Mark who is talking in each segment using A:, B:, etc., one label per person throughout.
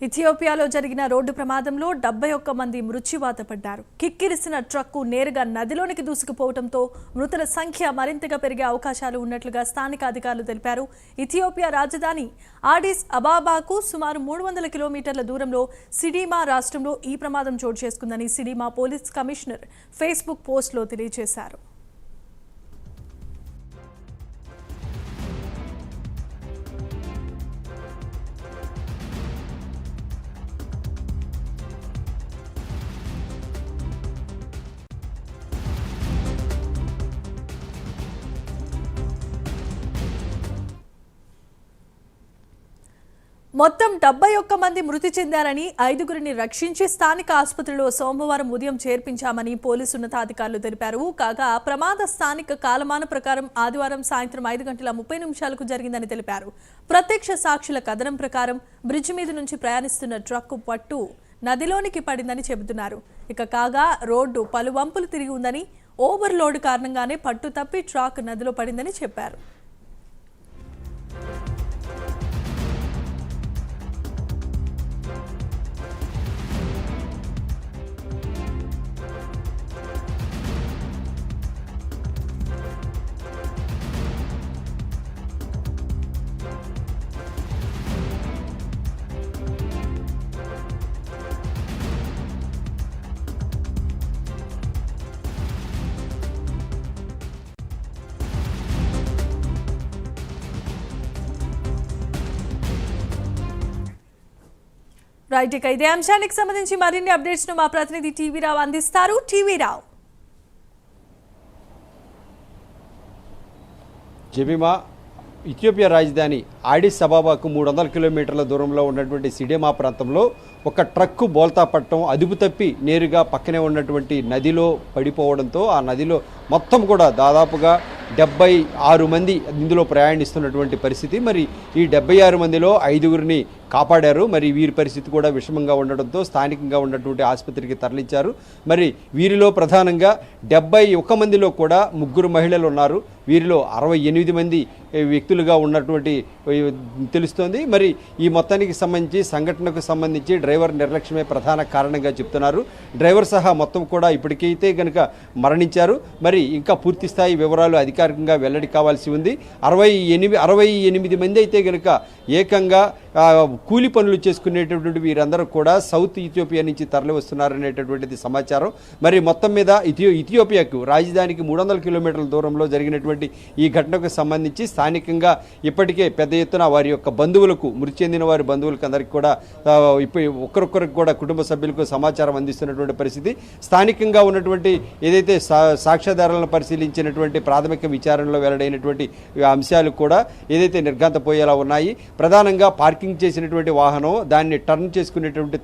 A: ఇథియోపియాలో జరిగిన రోడ్డు ప్రమాదంలో 71 మంది మృత్యువాత పడ్డారు. కిక్కిరిసిన ట్రక్కు నేరుగా నదిలోనికి దూసుకుపోవడంతో మృతుల సంఖ్య మరింతగా పెరిగే అవకాశాలు ఉన్నట్లుగా స్థానిక అధికారులు తెలిపారు. ఇథియోపియా రాజధాని ఆడిస్ అబాబాకు సుమారు 300 కిలోమీటర్ల దూరంలో సిడిమా రాష్ట్రంలో ఈ ప్రమాదం చోటు చేసుకుందని సిడిమా పోలీస్ కమిషనర్ ఫేస్బుక్ పోస్టులో తెలియజేశారు. మొత్తం 71 మంది మృతి చెందారని, 5గురిని రక్షించి స్థానిక ఆసుపత్రిలో సోమవారం ఉదయం చేర్పించామని పోలీసు ఉన్నతాధికారులు తెలిపారు. కాగా ప్రమాద స్థానిక కాలమాన ప్రకారం ఆదివారం సాయంత్రం 5:30 జరిగిందని తెలిపారు. ప్రత్యక్ష సాక్షుల కథనం ప్రకారం బ్రిడ్జి మీద నుంచి ప్రయాణిస్తున్న ట్రక్కు పట్టు నదిలోనికి పడిందని చెబుతున్నారు. కాగా రోడ్డు పలు వంపులు తిరిగి ఉందని, ఓవర్లోడ్ కారణంగానే పట్టు తప్పి ట్రక్ నదిలో పడిందని చెప్పారు. రైట్, ఇదే అంశానికి సంబంధించి మరిన్ని అప్డేట్స్ ను మా ప్రతినిధి టీవీ రావు అందిస్తారు. టీవీ రావు.
B: జెమిమా, ఇథియోపియా రాజధాని ఆడిస్ అబాబాకు 300 కిలోమీటర్ల దూరంలో ఉన్నటువంటి సిడిమా ప్రాంతంలో ఒక ట్రక్కు బోల్తా పట్టడం, అదుపు తప్పి నేరుగా పక్కనే ఉన్నటువంటి నదిలో పడిపోవడంతో ఆ నదిలో మొత్తం కూడా దాదాపుగా 76 మంది ఇందులో ప్రయాణిస్తున్నటువంటి పరిస్థితి. మరి ఈ 76 మందిలో 5గురిని కాపాడారు. మరి వీరి పరిస్థితి కూడా విషమంగా ఉండడంతో స్థానికంగా ఉన్నటువంటి ఆసుపత్రికి తరలించారు. మరి వీరిలో ప్రధానంగా 71 మందిలో కూడా 3 మహిళలు ఉన్నారు. వీరిలో 68 మంది వ్యక్తులుగా ఉన్నటువంటి తెలుస్తోంది. మరి ఈ మొత్తానికి సంబంధించి సంఘటనకు సంబంధించి డ్రైవర్ నిర్లక్ష్యమే ప్రధాన కారణంగా చెప్తున్నారు. డ్రైవర్ సహా మొత్తం కూడా ఇప్పటికైతే కనుక మరణించారు. మరి ఇంకా పూర్తి స్థాయి వివరాలు అధికారికంగా వెల్లడి కావాల్సి ఉంది. 68 మంది అయితే కనుక ఏకంగా కూలి పనులు చేసుకునేటటువంటి వీరందరూ కూడా సౌత్ ఇథియోపియా నుంచి తరలి వస్తున్నారనేటటువంటిది సమాచారం. మరి మొత్తం మీద ఇథియోపియాకు రాజధానికి 300 కిలోమీటర్ల దూరంలో జరిగినటువంటి ఈ ఘటనకు సంబంధించి స్థానికంగా ఇప్పటికే పెద్ద ఎత్తున వారి యొక్క బంధువులకు, మృతి చెందిన వారి బంధువులకు అందరికీ కూడా ఒక్కరొక్కరికి కూడా కుటుంబ సభ్యులకు సమాచారం అందిస్తున్నటువంటి పరిస్థితి. స్థానికంగా ఉన్నటువంటి ఏదైతే సాక్ష్యాధారాలను పరిశీలించినటువంటి ప్రాథమిక విచారణలో వెల్లడైనటువంటి అంశాలు కూడా ఏదైతే నిర్ఘాంతపోయేలా ఉన్నాయి. ప్రధానంగా పార్కింగ్ చేసినటువంటి వాహనం దాన్ని టర్న్ చేసుకునేటువంటి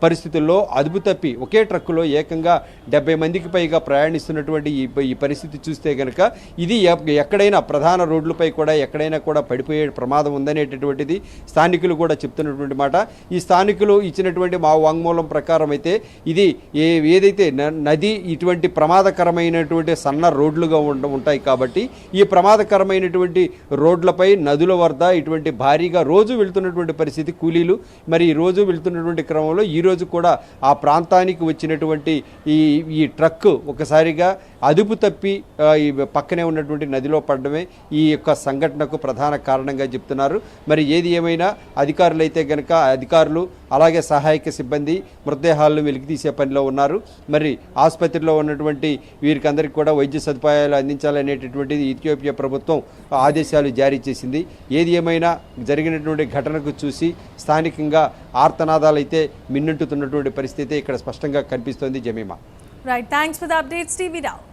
B: పరిస్థితుల్లో అదుపు తప్పి ఒకే ట్రక్కులో ఏకంగా 70 మందికి పైగా ప్రయాణిస్తున్నటువంటి ఈ పరిస్థితి చూస్తే కనుక ఇది ఎక్కడైనా ప్రధాన రోడ్లపై కూడా ఎక్కడైనా కూడా పడిపోయే ప్రమాదం ఉందనేటటువంటిది స్థానికులు కూడా చెప్తున్నటువంటి మాట. ఈ స్థానికులు ఇచ్చినటువంటి మా వాంగ్మూలం ప్రకారం అయితే ఇది ఏదైతే నది ఇటువంటి ప్రమాదకరమైనటువంటి సన్న రోడ్లుగా ఉంటాయి కాబట్టి ఈ ప్రమాదకరమైనటువంటి రోడ్లపై నదుల వద్ద ఇటువంటి భారీగా రోజు వెళ్తున్నటువంటి పరిస్థితి కూలీలు. మరి ఈ రోజు వెళ్తున్నటువంటి క్రమంలో ఈ రోజు కూడా ఆ ప్రాంతానికి వచ్చినటువంటి ఈ ట్రక్ ఒకసారిగా అదుపు తప్పి ఈ పక్కనే ఉన్నటువంటి నదిలో పడడమే ఈ యొక్క సంఘటనకు ప్రధాన కారణంగా చెప్తున్నారు. మరి ఏది ఏమైనా అధికారులైతే కనుక అధికారులు అలాగే సహాయక సిబ్బంది మృతదేహాలను వెలికితీసే పనిలో ఉన్నారు. మరి ఆసుపత్రిలో ఉన్నటువంటి వీరికి అందరికీ కూడా వైద్య సదుపాయాలు అందించాలనేటటువంటిది ఇథియోపియా ప్రభుత్వం ఆదేశాలు జారీ చేసింది. ఏది ఏమైనా జరిగినటువంటి ఘటనకు చూసి స్థానికంగా ఆర్తనాదాలు అయితే మిన్నంటుతున్నటువంటి పరిస్థితి ఇక్కడ స్పష్టంగా కనిపిస్తోంది. Jemimah.
A: Right, thanks for the updates TV Rao.